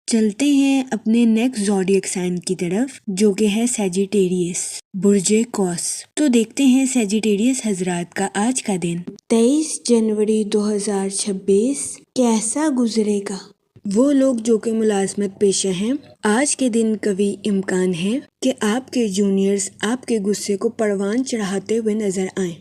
چلتے ہیں اپنے نیکسٹ زوڈیک سائن کی طرف جو کہ ہے سیجیٹیریس، برج قوس۔ تو دیکھتے ہیں سیجیٹیریس حضرات کا آج کا دن 23 جنوری 2026 کیسا گزرے گا۔ وہ لوگ جو کہ ملازمت پیشہ ہیں، آج کے دن قوی امکان ہے کہ آپ کے جونیئرز آپ کے غصے کو پروان چڑھاتے ہوئے نظر آئیں۔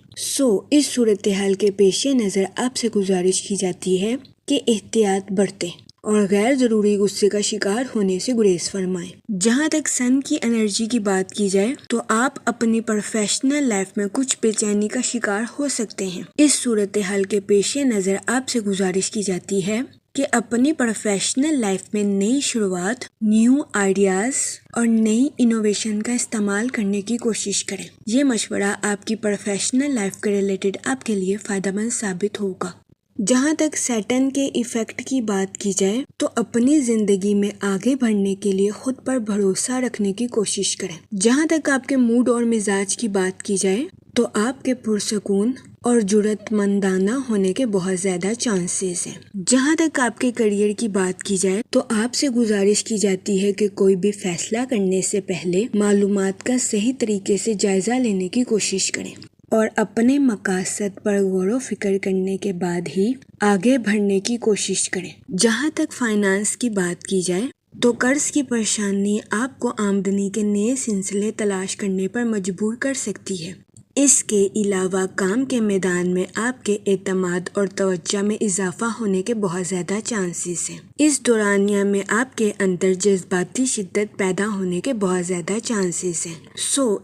اس صورتحال کے پیش نظر آپ سے گزارش کی جاتی ہے کہ احتیاط برتیں اور غیر ضروری غصے کا شکار ہونے سے گریز فرمائیں۔ جہاں تک سن کی انرجی کی بات کی جائے تو آپ اپنی پروفیشنل لائف میں کچھ بے چینی کا شکار ہو سکتے ہیں۔ اس صورتحال کے پیش نظر آپ سے گزارش کی جاتی ہے کہ اپنی پروفیشنل لائف میں نئی شروعات، نیو آئیڈیاز اور نئی انوویشن کا استعمال کرنے کی کوشش کریں۔ یہ مشورہ آپ کی پروفیشنل لائف کے ریلیٹڈ آپ کے لیے فائدہ مند ثابت ہوگا۔ جہاں تک سیٹن کے ایفیکٹ کی بات کی جائے تو اپنی زندگی میں آگے بڑھنے کے لیے خود پر بھروسہ رکھنے کی کوشش کریں۔ جہاں تک آپ کے موڈ اور مزاج کی بات کی جائے تو آپ کے پرسکون اور جرأت مندانہ ہونے کے بہت زیادہ چانسز ہیں۔ جہاں تک آپ کے کریئر کی بات کی جائے تو آپ سے گزارش کی جاتی ہے کہ کوئی بھی فیصلہ کرنے سے پہلے معلومات کا صحیح طریقے سے جائزہ لینے کی کوشش کریں اور اپنے مقاصد پر غور و فکر کرنے کے بعد ہی آگے بڑھنے کی کوشش کریں۔ جہاں تک فائنانس کی بات کی جائے تو قرض کی پریشانی آپ کو آمدنی کے نئے سلسلے تلاش کرنے پر مجبور کر سکتی ہے۔ اس کے علاوہ کام کے میدان میں آپ کے اعتماد اور توجہ میں اضافہ ہونے کے بہت زیادہ چانسز ہیں۔ اس دورانیہ میں آپ کے اندر جذباتی شدت پیدا ہونے کے بہت زیادہ چانسز ہیں۔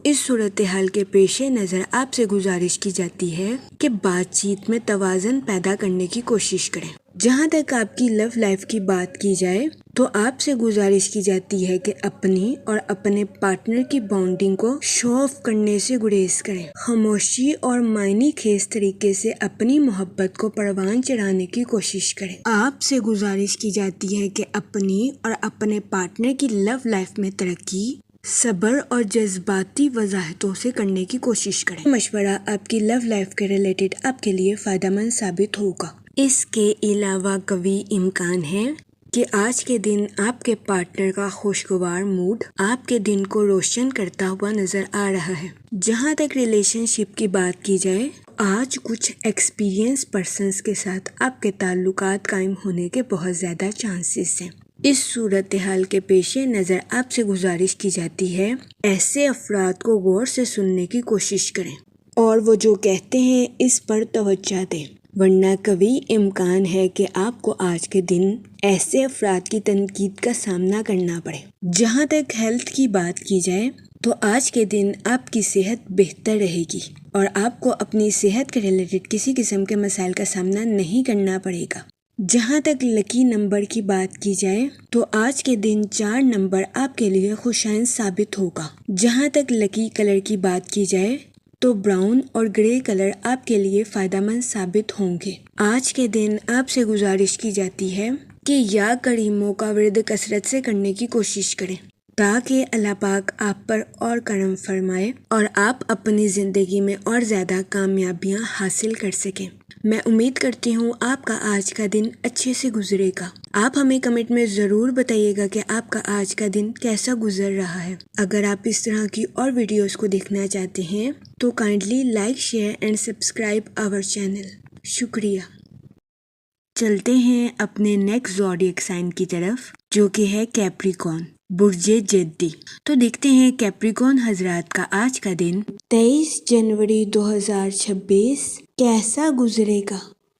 اس صورتحال کے پیش نظر آپ سے گزارش کی جاتی ہے کہ بات چیت میں توازن پیدا کرنے کی کوشش کریں۔ جہاں تک آپ کی لو لائف کی بات کی جائے تو آپ سے گزارش کی جاتی ہے کہ اپنی اور اپنے پارٹنر کی بانڈنگ کو شو آف کرنے سے گریز کریں۔ خاموشی اور معنی خیز طریقے سے اپنی محبت کو پروان چڑھانے کی کوشش کریں۔ آپ سے گزارش کی جاتی ہے کہ اپنی اور اپنے پارٹنر کی لو لائف میں ترقی صبر اور جذباتی وضاحتوں سے کرنے کی کوشش کریں۔ مشورہ آپ کی لو لائف کے ریلیٹڈ آپ کے لیے فائدہ مند ثابت ہوگا۔ اس کے علاوہ قوی امکان ہے کہ آج کے دن آپ کے پارٹنر کا خوشگوار موڈ آپ کے دن کو روشن کرتا ہوا نظر آ رہا ہے۔ جہاں تک ریلیشن شپ کی بات کی جائے آج کچھ ایکسپیرینس پرسنز کے ساتھ آپ کے تعلقات قائم ہونے کے بہت زیادہ چانسز ہیں۔ اس صورتحال کے پیش نظر آپ سے گزارش کی جاتی ہے ایسے افراد کو غور سے سننے کی کوشش کریں اور وہ جو کہتے ہیں اس پر توجہ دیں، ورنہ قوی امکان ہے کہ آپ کو آج کے دن ایسے افراد کی تنقید کا سامنا کرنا پڑے۔ جہاں تک ہیلتھ کی بات کی جائے تو آج کے دن آپ کی صحت بہتر رہے گی اور آپ کو اپنی صحت کے ریلیٹڈ کسی قسم کے مسائل کا سامنا نہیں کرنا پڑے گا۔ جہاں تک لکی نمبر کی بات کی جائے تو آج کے دن 4 نمبر آپ کے لیے خوشائن ثابت ہوگا۔ جہاں تک لکی کلر کی بات کی جائے تو براؤن اور گرے کلر آپ کے لیے فائدہ مند ثابت ہوں گے۔ آج کے دن آپ سے گزارش کی جاتی ہے کہ یا کریموں کا ورد کثرت سے کرنے کی کوشش کریں تاکہ اللہ پاک آپ پر اور کرم فرمائے اور آپ اپنی زندگی میں اور زیادہ کامیابیاں حاصل کر سکیں۔ میں امید کرتی ہوں آپ کا آج کا دن اچھے سے گزرے گا۔ آپ ہمیں کمنٹ میں ضرور بتائیے گا کہ آپ کا آج کا دن کیسا گزر رہا ہے۔ اگر آپ اس طرح کی اور ویڈیوز کو دیکھنا چاہتے ہیں تو kindly like, share and subscribe our channel. شکریہ۔ چلتے ہیں اپنے نیکسٹ زوڈیک سائن کی طرف جو کہ ہے کیپریکون، برج جدی۔ تو دیکھتے ہیں کیپریکون حضرات کا آج کا دن 23 جنوری 2026 کیسا گزرے گا۔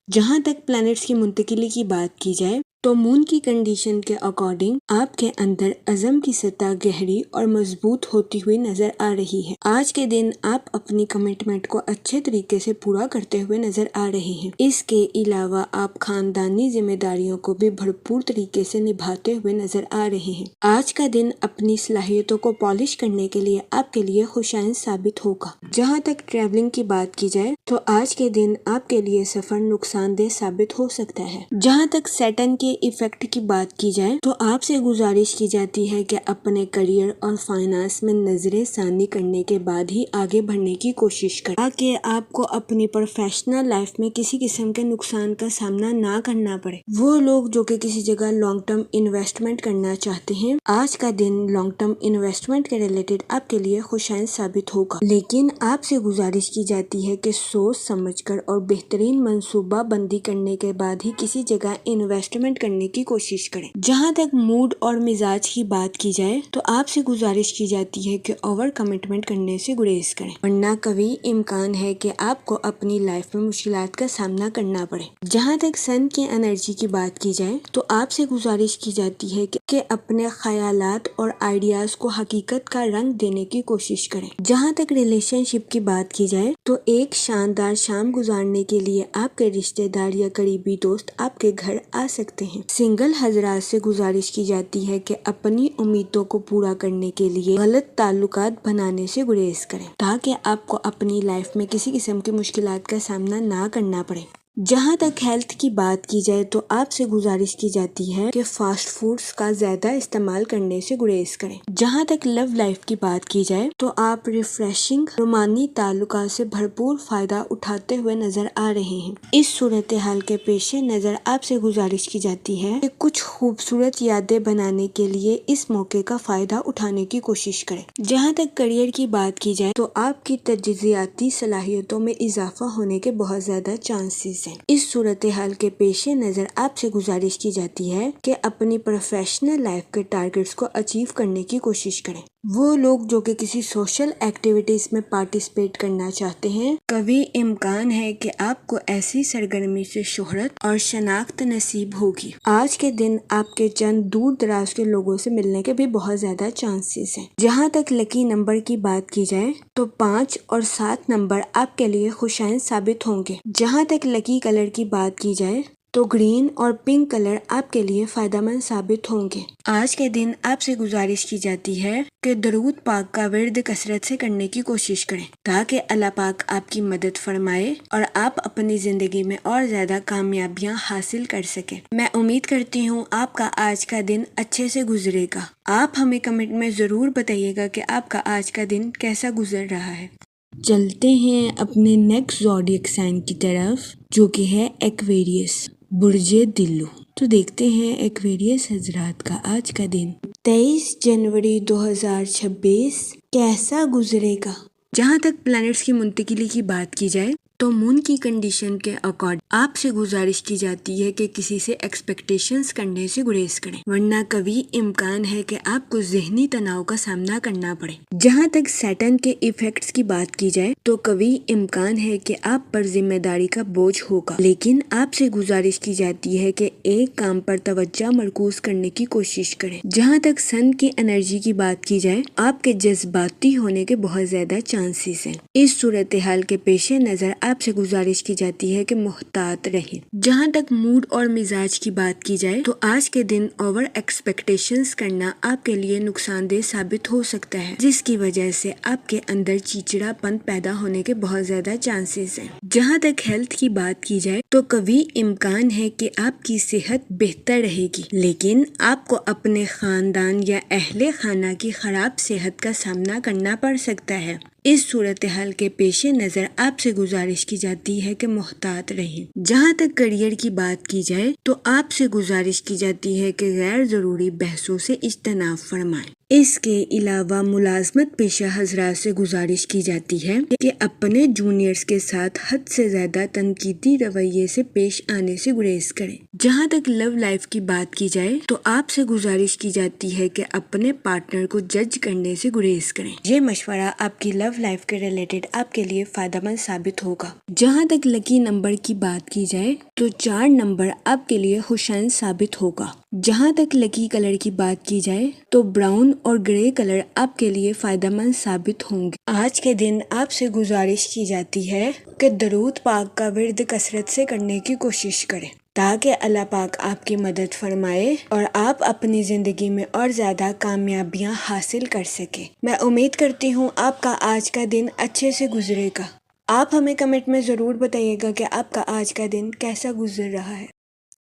جہاں تک پلانٹس کی منتقلی کی بات کی جائے تو مون کی کنڈیشن کے اکارڈنگ آپ کے اندر عزم کی سطح گہری اور مضبوط ہوتی ہوئی نظر آ رہی ہے۔ آج کے دن آپ اپنی کمٹمنٹ کو اچھے طریقے سے پورا کرتے ہوئے نظر آ رہے ہیں۔ اس کے علاوہ آپ خاندانی ذمہ داریوں کو بھی بھرپور طریقے سے نبھاتے ہوئے نظر آ رہے ہیں۔ آج کا دن اپنی صلاحیتوں کو پالش کرنے کے لیے آپ کے لیے خوشائن ثابت ہوگا۔ جہاں تک ٹریولنگ کی بات کی جائے تو آج کے دن آپ کے لیے سفر نقصان دہ ثابت ہو سکتا ہے۔ جہاں تک سیٹن کے ایفیکٹ کی بات کی جائے تو آپ سے گزارش کی جاتی ہے کہ اپنے کریئر اور فائنانس میں نظر ثانی کرنے کے بعد ہی آگے بڑھنے کی کوشش کریں تاکہ آپ کو اپنی پروفیشنل لائف میں کسی قسم کے نقصان کا سامنا نہ کرنا پڑے۔ وہ لوگ جو کہ کسی جگہ لانگ ٹرم انویسٹمنٹ کرنا چاہتے ہیں، آج کا دن لانگ ٹرم انویسٹمنٹ کے ریلیٹڈ آپ کے لیے خوشائن ثابت ہوگا، لیکن آپ سے گزارش کی جاتی ہے کہ سوچ سمجھ کر اور بہترین منصوبہ بندی کرنے کے بعد ہی کسی جگہ انویسٹمنٹ کرنے کی کوشش کریں۔ جہاں تک موڈ اور مزاج کی بات کی جائے تو آپ سے گزارش کی جاتی ہے کہ اوور کمٹمنٹ کرنے سے گریز کریں، ورنہ کبھی امکان ہے کہ آپ کو اپنی لائف میں مشکلات کا سامنا کرنا پڑے۔ جہاں تک سن کی انرجی کی بات کی جائے تو آپ سے گزارش کی جاتی ہے کہ اپنے خیالات اور آئیڈیاز کو حقیقت کا رنگ دینے کی کوشش کریں۔ جہاں تک ریلیشن شپ کی بات کی جائے تو ایک شاندار شام گزارنے کے لیے آپ کے رشتہ دار یا قریبی دوست آپ کے گھر آ سکتے ہیں۔ سنگل حضرات سے گزارش کی جاتی ہے کہ اپنی امیدوں کو پورا کرنے کے لیے غلط تعلقات بنانے سے گریز کریں تاکہ آپ کو اپنی لائف میں کسی قسم کی مشکلات کا سامنا نہ کرنا پڑے۔ جہاں تک ہیلتھ کی بات کی جائے تو آپ سے گزارش کی جاتی ہے کہ فاسٹ فوڈز کا زیادہ استعمال کرنے سے گریز کریں۔ جہاں تک لو لائف کی بات کی جائے تو آپ ریفریشنگ رومانی تعلقات سے بھرپور فائدہ اٹھاتے ہوئے نظر آ رہے ہیں۔ اس صورتحال کے پیش نظر آپ سے گزارش کی جاتی ہے کہ کچھ خوبصورت یادیں بنانے کے لیے اس موقع کا فائدہ اٹھانے کی کوشش کریں۔ جہاں تک کریئر کی بات کی جائے تو آپ کی تجزیاتی صلاحیتوں میں اضافہ ہونے کے بہت زیادہ چانسز ہیں۔ اس صورتحال کے پیش نظر آپ سے گزارش کی جاتی ہے کہ اپنی پروفیشنل لائف کے ٹارگٹس کو اچیو کرنے کی کوشش کریں۔ وہ لوگ جو کہ کسی سوشل ایکٹیویٹیز میں پارٹیسپیٹ کرنا چاہتے ہیں، کبھی امکان ہے کہ آپ کو ایسی سرگرمی سے شہرت اور شناخت نصیب ہوگی۔ آج کے دن آپ کے چند دور دراز کے لوگوں سے ملنے کے بھی بہت زیادہ چانسز ہیں۔ جہاں تک لکی نمبر کی بات کی جائے تو 5 اور 7 نمبر آپ کے لیے خوشائن ثابت ہوں گے۔ جہاں تک لکی کلر کی بات کی جائے تو گرین اور پنک کلر آپ کے لیے فائدہ مند ثابت ہوں گے۔ آج کے دن آپ سے گزارش کی جاتی ہے کہ درود پاک کا ورد کثرت سے کرنے کی کوشش کریں تاکہ اللہ پاک آپ کی مدد فرمائے اور آپ اپنی زندگی میں اور زیادہ کامیابیاں حاصل کر سکیں۔ میں امید کرتی ہوں آپ کا آج کا دن اچھے سے گزرے گا۔ آپ ہمیں کمنٹ میں ضرور بتائیے گا کہ آپ کا آج کا دن کیسا گزر رہا ہے۔ چلتے ہیں اپنے نیکسٹ زوڈیک سائن کی طرف جو کہ ہے ایکویریس، برج دلو۔ تو دیکھتے ہیں ایکویریس حضرات کا آج کا دن 23 جنوری 2026 کیسا گزرے گا۔ جہاں تک پلانٹس کی منتقلی کی بات کی جائے تو مون کی کنڈیشن کے اکارڈ آپ سے گزارش کی جاتی ہے کہ کسی سے ایکسپیکٹیشنز کرنے سے گریز کریں، ورنہ کبھی امکان ہے کہ آپ کو ذہنی تناؤ کا سامنا کرنا پڑے۔ جہاں تک سیٹن کے ایفیکٹس کی بات کی جائے تو کبھی امکان ہے کہ آپ پر ذمہ داری کا بوجھ ہوگا، لیکن آپ سے گزارش کی جاتی ہے کہ ایک کام پر توجہ مرکوز کرنے کی کوشش کریں۔ جہاں تک سن کی انرجی کی بات کی جائے آپ کے جذباتی ہونے کے بہت زیادہ چانسز ہیں۔ اس صورتحال کے پیش نظر آپ سے گزارش کی جاتی ہے کہ محتاط رہیں۔ جہاں تک موڈ اور مزاج کی بات کی جائے تو آج کے دن اوور ایکسپیکٹیشنز کرنا آپ کے لیے نقصان دہ ثابت ہو سکتا ہے، جس کی وجہ سے آپ کے اندر چڑچڑا پن پیدا ہونے کے بہت زیادہ چانسز ہیں۔ جہاں تک ہیلتھ کی بات کی جائے تو کبھی امکان ہے کہ آپ کی صحت بہتر رہے گی، لیکن آپ کو اپنے خاندان یا اہل خانہ کی خراب صحت کا سامنا کرنا پڑ سکتا ہے۔ اس صورتحال کے پیش نظر آپ سے گزارش کی جاتی ہے کہ محتاط رہیں۔ جہاں تک کریئر کی بات کی جائے تو آپ سے گزارش کی جاتی ہے کہ غیر ضروری بحثوں سے اجتناب فرمائیں۔ اس کے علاوہ ملازمت پیشہ حضرات سے گزارش کی جاتی ہے کہ اپنے جونیئرز کے ساتھ حد سے زیادہ تنقیدی رویے سے پیش آنے سے گریز کریں۔ جہاں تک لو لائف کی بات کی جائے تو آپ سے گزارش کی جاتی ہے کہ اپنے پارٹنر کو جج کرنے سے گریز کریں۔ یہ مشورہ آپ کی لو لائف کے ریلیٹڈ آپ کے لیے فائدہ مند ثابت ہوگا۔ جہاں تک لکی نمبر کی بات کی جائے تو 4 نمبر آپ کے لیے خوشائن ثابت ہوگا۔ جہاں تک لکی کلر کی بات کی جائے تو براؤن اور گرے کلر آپ کے لیے فائدہ مند ثابت ہوں گے۔ آج کے دن آپ سے گزارش کی جاتی ہے کہ درود پاک کا ورد کثرت سے کرنے کی کوشش کریں تاکہ اللہ پاک آپ کی مدد فرمائے اور آپ اپنی زندگی میں اور زیادہ کامیابیاں حاصل کر سکیں۔ میں امید کرتی ہوں آپ کا آج کا دن اچھے سے گزرے گا۔ آپ ہمیں کمنٹ میں ضرور بتائیے گا کہ آپ کا آج کا دن کیسا گزر رہا ہے۔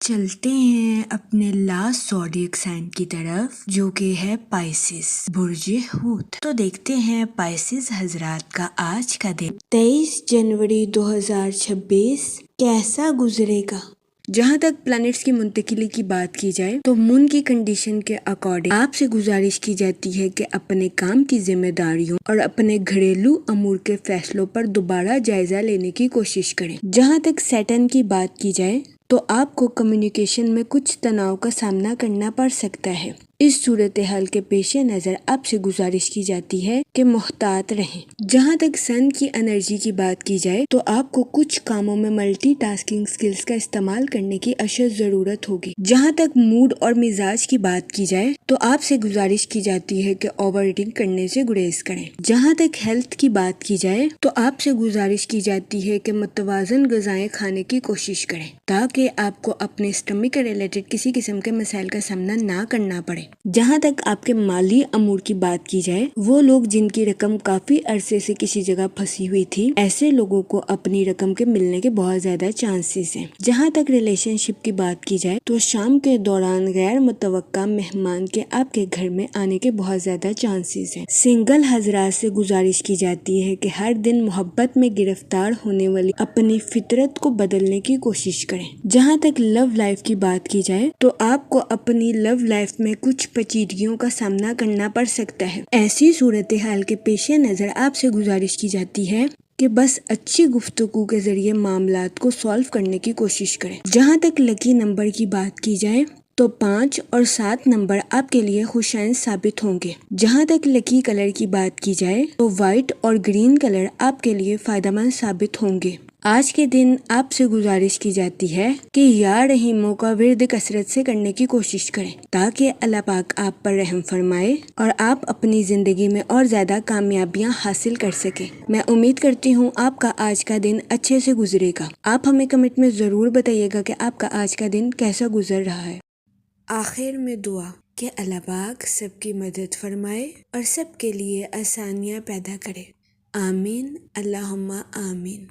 چلتے ہیں اپنے لاسٹ زوڈیک سائن کی طرف جو کہ ہے پائسس، برج حوت۔ تو دیکھتے ہیں پائسس حضرات کا آج کا دن 23 جنوری 2026 کیسا گزرے گا۔ جہاں تک پلانٹس کی منتقلی کی بات کی جائے تو مون کی کنڈیشن کے اکارڈنگ آپ سے گزارش کی جاتی ہے کہ اپنے کام کی ذمہ داریوں اور اپنے گھریلو امور کے فیصلوں پر دوبارہ جائزہ لینے کی کوشش کریں۔ جہاں تک سیٹرن کی بات کی جائے تو آپ کو کمیونیکیشن میں کچھ تناؤ کا سامنا کرنا پڑ سکتا ہے۔ اس صورتحال کے پیش نظر آپ سے گزارش کی جاتی ہے کہ محتاط رہیں۔ جہاں تک سن کی انرجی کی بات کی جائے تو آپ کو کچھ کاموں میں ملٹی ٹاسکنگ سکلز کا استعمال کرنے کی اشد ضرورت ہوگی۔ جہاں تک موڈ اور مزاج کی بات کی جائے تو آپ سے گزارش کی جاتی ہے کہ اوور ایٹنگ کرنے سے گریز کریں۔ جہاں تک ہیلتھ کی بات کی جائے تو آپ سے گزارش کی جاتی ہے کہ متوازن غذائیں کھانے کی کوشش کریں تاکہ آپ کو اپنے اسٹمک کے ریلیٹڈ کسی قسم کے مسائل کا سامنا نہ کرنا پڑے۔ جہاں تک آپ کے مالی امور کی بات کی جائے وہ لوگ جن کی رقم کافی عرصے سے کسی جگہ پھنسی ہوئی تھی، ایسے لوگوں کو اپنی رقم کے ملنے کے بہت زیادہ چانسز ہیں۔ جہاں تک ریلیشن شپ کی بات کی جائے تو شام کے دوران غیر متوقع مہمان کے آپ کے گھر میں آنے کے بہت زیادہ چانسز ہیں۔ سنگل حضرات سے گزارش کی جاتی ہے کہ ہر دن محبت میں گرفتار ہونے والی اپنی فطرت کو بدلنے کی کوشش کریں۔ جہاں تک لو لائف کی بات کی جائے تو آپ کو اپنی لو لائف میں کچھ پیچیدگیوں کا سامنا کرنا پڑ سکتا ہے۔ ایسی صورتحال کے پیش نظر آپ سے گزارش کی جاتی ہے کہ بس اچھی گفتگو کے ذریعے معاملات کو سالو کرنے کی کوشش کریں۔ جہاں تک لکی نمبر کی بات کی جائے تو 5 اور 7 نمبر آپ کے لیے خوشائن ثابت ہوں گے۔ جہاں تک لکی کلر کی بات کی جائے تو وائٹ اور گرین کلر آپ کے لیے فائدہ مند ثابت ہوں گے۔ آج کے دن آپ سے گزارش کی جاتی ہے کہ یا رحیموں کا ورد کثرت سے کرنے کی کوشش کریں تاکہ اللہ پاک آپ پر رحم فرمائے اور آپ اپنی زندگی میں اور زیادہ کامیابیاں حاصل کر سکیں۔ میں امید کرتی ہوں آپ کا آج کا دن اچھے سے گزرے گا۔ آپ ہمیں کمنٹ میں ضرور بتائیے گا کہ آپ کا آج کا دن کیسا گزر رہا ہے۔ آخر میں دعا کہ اللہ پاک سب کی مدد فرمائے اور سب کے لیے آسانیاں پیدا کرے۔ آمین، اللہم آمین۔